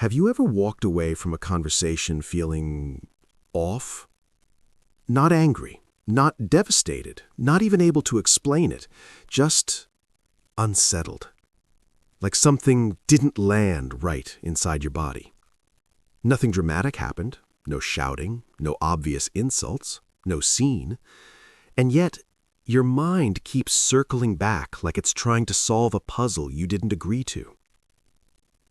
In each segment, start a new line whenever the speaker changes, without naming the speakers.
Have you ever walked away from a conversation feeling off? Not angry, not devastated, not even able to explain it, just unsettled. Like something didn't land right inside your body. Nothing dramatic happened, no shouting, no obvious insults, no scene, and yet your mind keeps circling back like it's trying to solve a puzzle you didn't agree to.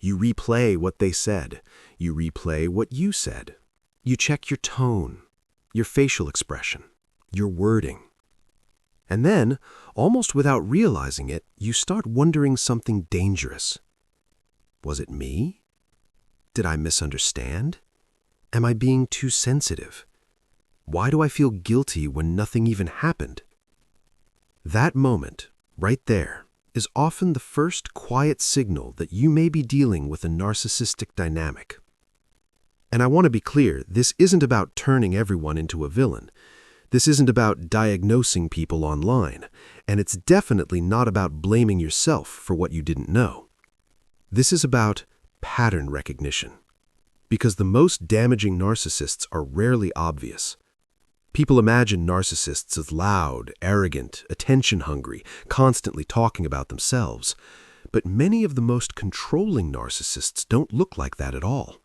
You replay what they said. You replay what you said. You check your tone, your facial expression, your wording. And then, almost without realizing it, you start wondering something dangerous. Was it me? Did I misunderstand? Am I being too sensitive? Why do I feel guilty when nothing even happened? That moment, right there, is often the first quiet signal that you may be dealing with a narcissistic dynamic. And I want to be clear, this isn't about turning everyone into a villain. This isn't about diagnosing people online, and it's definitely not about blaming yourself for what you didn't know. This is about pattern recognition, because the most damaging narcissists are rarely obvious. People imagine narcissists as loud, arrogant, attention-hungry, constantly talking about themselves. But many of the most controlling narcissists don't look like that at all.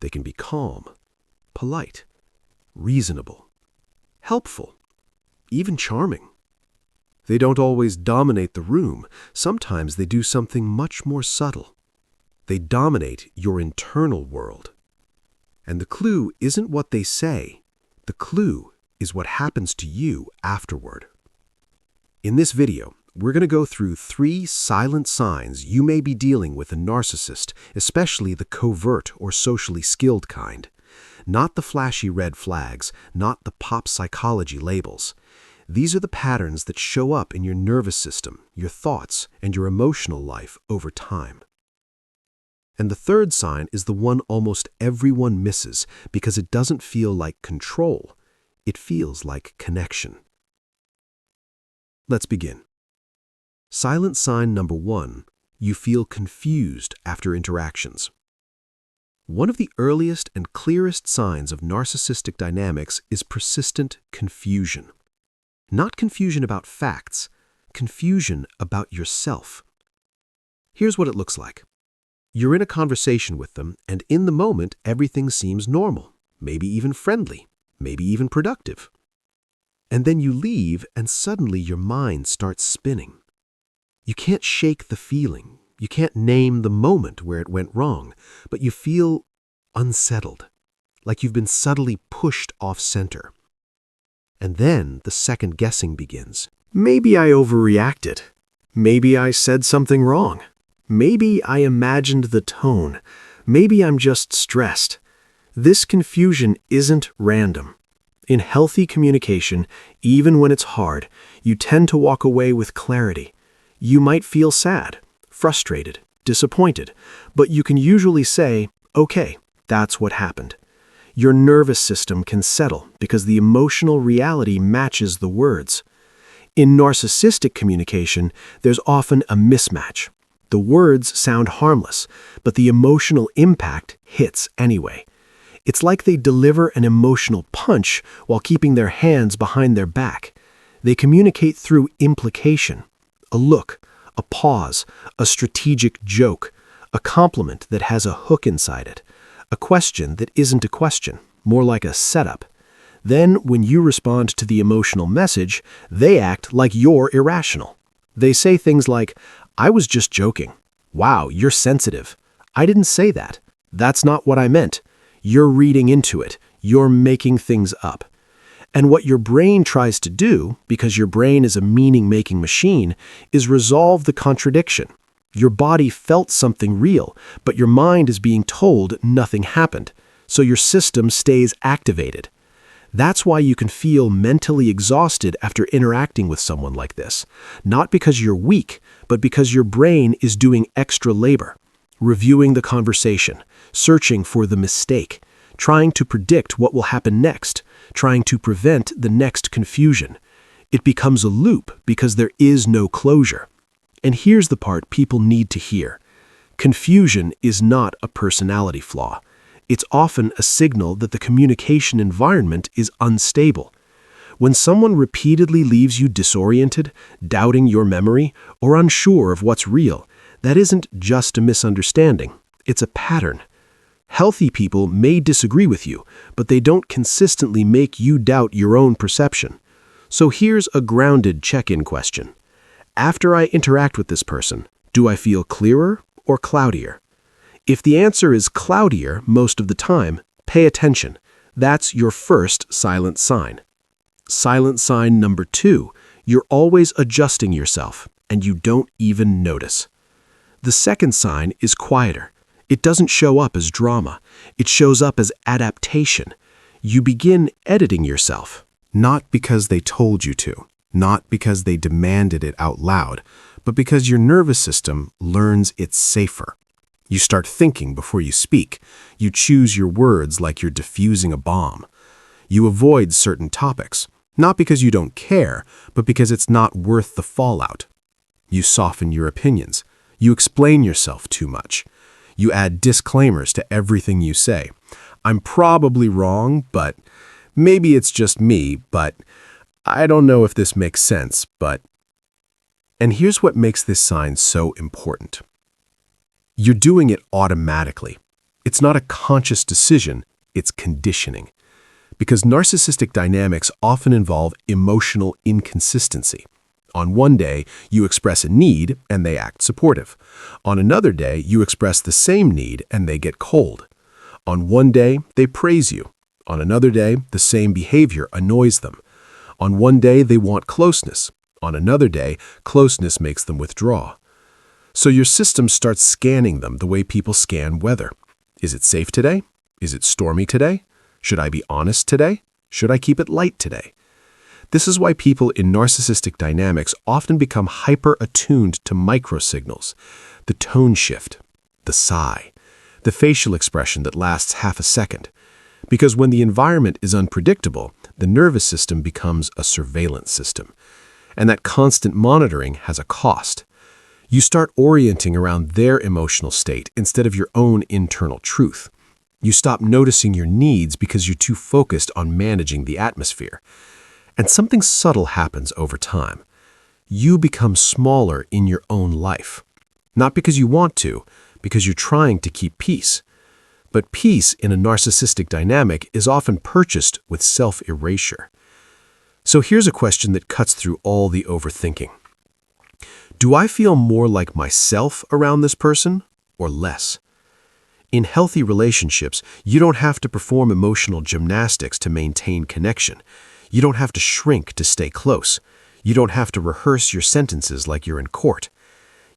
They can be calm, polite, reasonable, helpful, even charming. They don't always dominate the room. Sometimes they do something much more subtle. They dominate your internal world. And the clue isn't what they say. The clue is what happens to you afterward. In this video, we're going to go through 3 silent signs you may be dealing with a narcissist, especially the covert or socially skilled kind. Not the flashy red flags, not the pop psychology labels. These are the patterns that show up in your nervous system, your thoughts, and your emotional life over time. And the third sign is the one almost everyone misses because it doesn't feel like control. It feels like connection. Let's begin. Silent sign number 1, you feel confused after interactions. One of the earliest and clearest signs of narcissistic dynamics is persistent confusion. Not confusion about facts, confusion about yourself. Here's what it looks like. You're in a conversation with them, and in the moment, everything seems normal, maybe even friendly, maybe even productive. And then you leave, and suddenly your mind starts spinning. You can't shake the feeling. You can't name the moment where it went wrong, but you feel unsettled, like you've been subtly pushed off center. And then the second guessing begins. Maybe I overreacted. Maybe I said something wrong. Maybe I imagined the tone. Maybe I'm just stressed. This confusion isn't random. In healthy communication, even when it's hard, you tend to walk away with clarity. You might feel sad, frustrated, disappointed, but you can usually say, okay, that's what happened. Your nervous system can settle because the emotional reality matches the words. In narcissistic communication, there's often a mismatch. The words sound harmless, but the emotional impact hits anyway. It's like they deliver an emotional punch while keeping their hands behind their back. They communicate through implication, a look, a pause, a strategic joke, a compliment that has a hook inside it, a question that isn't a question, more like a setup. Then, when you respond to the emotional message, they act like you're irrational. They say things like, I was just joking. Wow, you're sensitive. I didn't say that. That's not what I meant. You're reading into it. You're making things up. And what your brain tries to do, because your brain is a meaning-making machine, is resolve the contradiction. Your body felt something real, but your mind is being told nothing happened, so your system stays activated. That's why you can feel mentally exhausted after interacting with someone like this. Not because you're weak, but because your brain is doing extra labor, reviewing the conversation, searching for the mistake, trying to predict what will happen next, trying to prevent the next confusion. It becomes a loop because there is no closure. And here's the part people need to hear. Confusion is not a personality flaw. It's often a signal that the communication environment is unstable. When someone repeatedly leaves you disoriented, doubting your memory, or unsure of what's real, that isn't just a misunderstanding. It's a pattern. Healthy people may disagree with you, but they don't consistently make you doubt your own perception. So here's a grounded check-in question. After I interact with this person, do I feel clearer or cloudier? If the answer is cloudier most of the time, pay attention. That's your first silent sign. Silent sign number 2, you're always adjusting yourself, and you don't even notice. The second sign is quieter. It doesn't show up as drama. It shows up as adaptation. You begin editing yourself. Not because they told you to, not because they demanded it out loud, but because your nervous system learns it's safer. You start thinking before you speak. You choose your words like you're diffusing a bomb. You avoid certain topics, not because you don't care, but because it's not worth the fallout. You soften your opinions. You explain yourself too much. You add disclaimers to everything you say. I'm probably wrong, but maybe it's just me, but I don't know if this makes sense, but... And here's what makes this sign so important. You're doing it automatically. It's not a conscious decision, it's conditioning. Because narcissistic dynamics often involve emotional inconsistency. On one day, you express a need and they act supportive. On another day, you express the same need and they get cold. On one day, they praise you. On another day, the same behavior annoys them. On one day, they want closeness. On another day, closeness makes them withdraw. So your system starts scanning them the way people scan weather. Is it safe today? Is it stormy today? Should I be honest today? Should I keep it light today? This is why people in narcissistic dynamics often become hyper-attuned to microsignals, the tone shift, the sigh, the facial expression that lasts half a second. Because when the environment is unpredictable, the nervous system becomes a surveillance system. And that constant monitoring has a cost. You start orienting around their emotional state instead of your own internal truth. You stop noticing your needs because you're too focused on managing the atmosphere. And something subtle happens over time. You become smaller in your own life. Not because you want to, because you're trying to keep peace. But peace in a narcissistic dynamic is often purchased with self-erasure. So here's a question that cuts through all the overthinking. Do I feel more like myself around this person or less? In healthy relationships, you don't have to perform emotional gymnastics to maintain connection. You don't have to shrink to stay close. You don't have to rehearse your sentences like you're in court.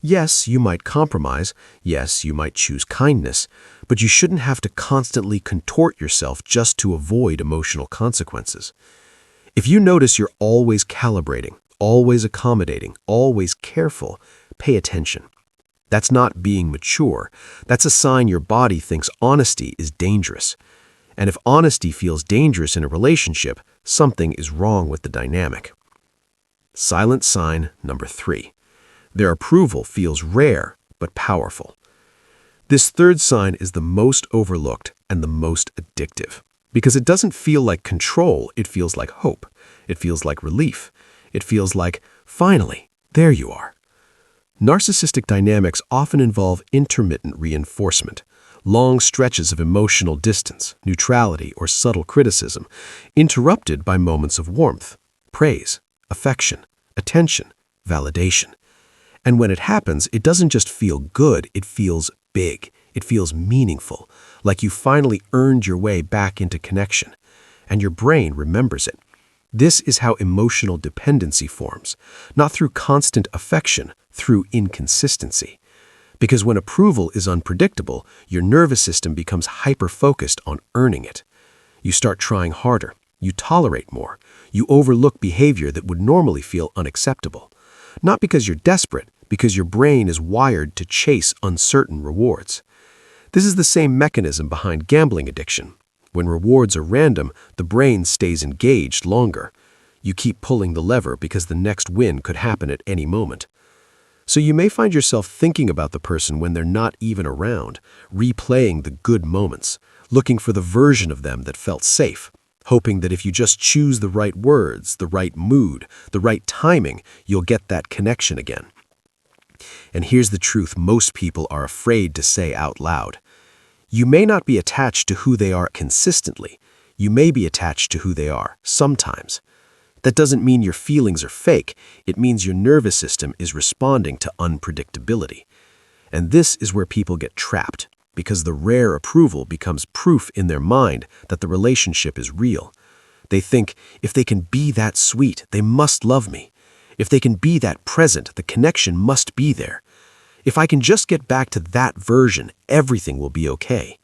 Yes, you might compromise. Yes, you might choose kindness. But you shouldn't have to constantly contort yourself just to avoid emotional consequences. If you notice you're always calibrating, always accommodating, always careful, pay attention. That's not being mature. That's a sign your body thinks honesty is dangerous. And if honesty feels dangerous in a relationship, something is wrong with the dynamic. Silent sign number 3. Their approval feels rare but powerful. This third sign is the most overlooked and the most addictive. Because it doesn't feel like control, it feels like hope. It feels like relief. It feels like, finally, there you are. Narcissistic dynamics often involve intermittent reinforcement, long stretches of emotional distance, neutrality, or subtle criticism, interrupted by moments of warmth, praise, affection, attention, validation. And when it happens, it doesn't just feel good, it feels big. It feels meaningful, like you finally earned your way back into connection. And your brain remembers it. This is how emotional dependency forms, not through constant affection, through inconsistency. Because when approval is unpredictable, your nervous system becomes hyper-focused on earning it. You start trying harder. You tolerate more. You overlook behavior that would normally feel unacceptable. Not because you're desperate, because your brain is wired to chase uncertain rewards. This is the same mechanism behind gambling addiction. When rewards are random, the brain stays engaged longer. You keep pulling the lever because the next win could happen at any moment. So you may find yourself thinking about the person when they're not even around, replaying the good moments, looking for the version of them that felt safe, hoping that if you just choose the right words, the right mood, the right timing, you'll get that connection again. And here's the truth most people are afraid to say out loud. You may not be attached to who they are consistently. You may be attached to who they are sometimes. That doesn't mean your feelings are fake. It means your nervous system is responding to unpredictability. And this is where people get trapped, because the rare approval becomes proof in their mind that the relationship is real. They think, if they can be that sweet, they must love me. If they can be that present, the connection must be there. If I can just get back to that version, everything will be okay.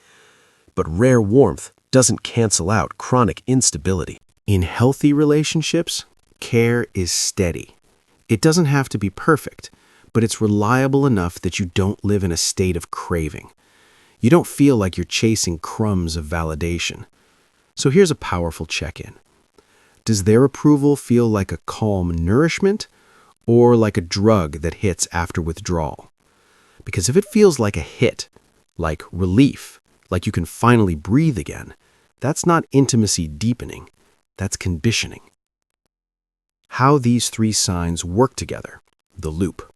But rare warmth doesn't cancel out chronic instability. In healthy relationships, care is steady. It doesn't have to be perfect, but it's reliable enough that you don't live in a state of craving. You don't feel like you're chasing crumbs of validation. So here's a powerful check-in. Does their approval feel like a calm nourishment or like a drug that hits after withdrawal? Because if it feels like a hit, like relief, like you can finally breathe again, that's not intimacy deepening. That's conditioning. How these three signs work together, the loop.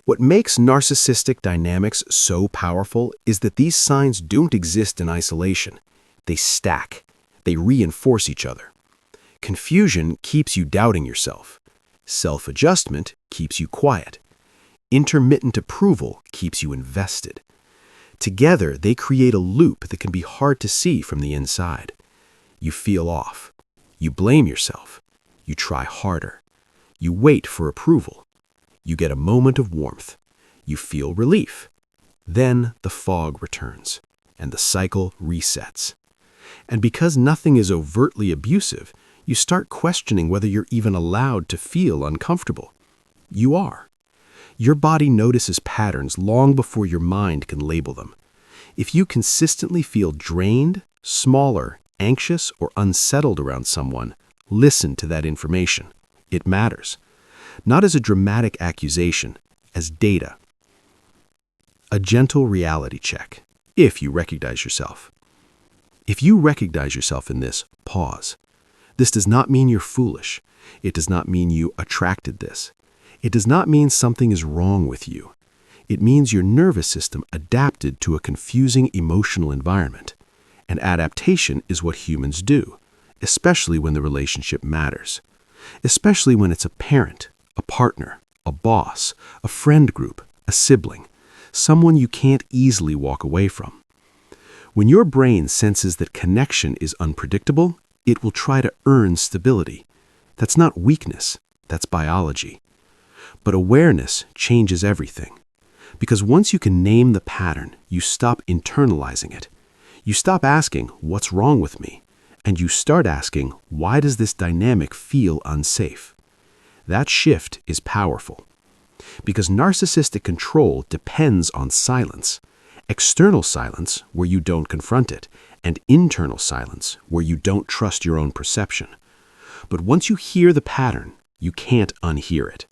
What makes narcissistic dynamics so powerful is that these signs don't exist in isolation. They stack. They reinforce each other. Confusion keeps you doubting yourself. Self-adjustment keeps you quiet. Intermittent approval keeps you invested. Together, they create a loop that can be hard to see from the inside. You feel off. You blame yourself. You try harder. You wait for approval. You get a moment of warmth. You feel relief. Then the fog returns, and the cycle resets. And because nothing is overtly abusive, you start questioning whether you're even allowed to feel uncomfortable. You are. Your body notices patterns long before your mind can label them. If you consistently feel drained, smaller, anxious, or unsettled around someone, listen to that information. It matters. Not as a dramatic accusation, as data. A gentle reality check, if you recognize yourself. If you recognize yourself in this, pause. This does not mean you're foolish. It does not mean you attracted this. It does not mean something is wrong with you. It means your nervous system adapted to a confusing emotional environment. And adaptation is what humans do, especially when the relationship matters. Especially when it's a parent, a partner, a boss, a friend group, a sibling, someone you can't easily walk away from. When your brain senses that connection is unpredictable, it will try to earn stability. That's not weakness, that's biology. But awareness changes everything. Because once you can name the pattern, you stop internalizing it. You stop asking, what's wrong with me? And you start asking, why does this dynamic feel unsafe? That shift is powerful. Because narcissistic control depends on silence. External silence, where you don't confront it, and internal silence, where you don't trust your own perception. But once you hear the pattern, you can't unhear it.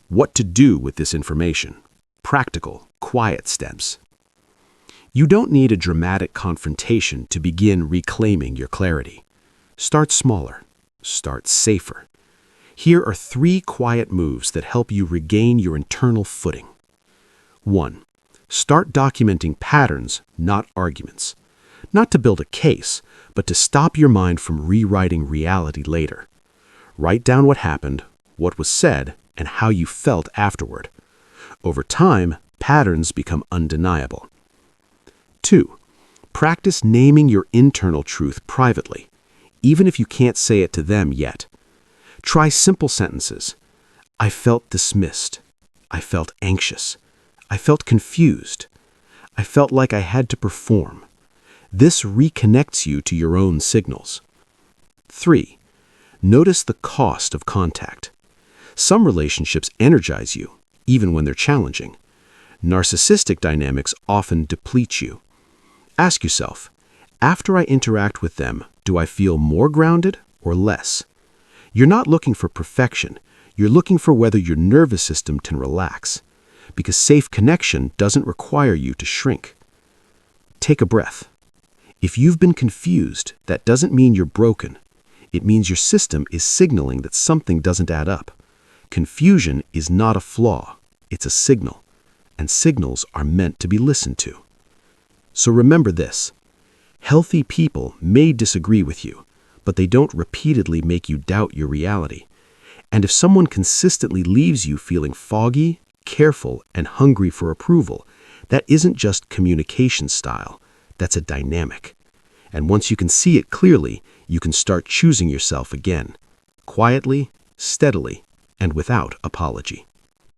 What to do with this information? Practical, quiet steps. You don't need a dramatic confrontation to begin reclaiming your clarity. Start smaller. Start safer. Here are 3 quiet moves that help you regain your internal footing. 1. Start documenting patterns, not arguments. Not to build a case, but to stop your mind from rewriting reality later. Write down what happened, what was said, and how you felt afterward. Over time, patterns become undeniable. 2. Practice naming your internal truth privately, even if you can't say it to them yet. Try simple sentences. I felt dismissed. I felt anxious. I felt confused. I felt like I had to perform. This reconnects you to your own signals. 3. Notice the cost of contact. Some relationships energize you, even when they're challenging. Narcissistic dynamics often deplete you. Ask yourself, after I interact with them, do I feel more grounded or less? You're not looking for perfection. You're looking for whether your nervous system can relax, because safe connection doesn't require you to shrink. Take a breath. If you've been confused, that doesn't mean you're broken. It means your system is signaling that something doesn't add up. Confusion is not a flaw, it's a signal, and signals are meant to be listened to. So remember this: healthy people may disagree with you, but they don't repeatedly make you doubt your reality. And if someone consistently leaves you feeling foggy, careful, and hungry for approval, that isn't just communication style, that's a dynamic. And once you can see it clearly, you can start choosing yourself again, quietly, steadily, and without apology.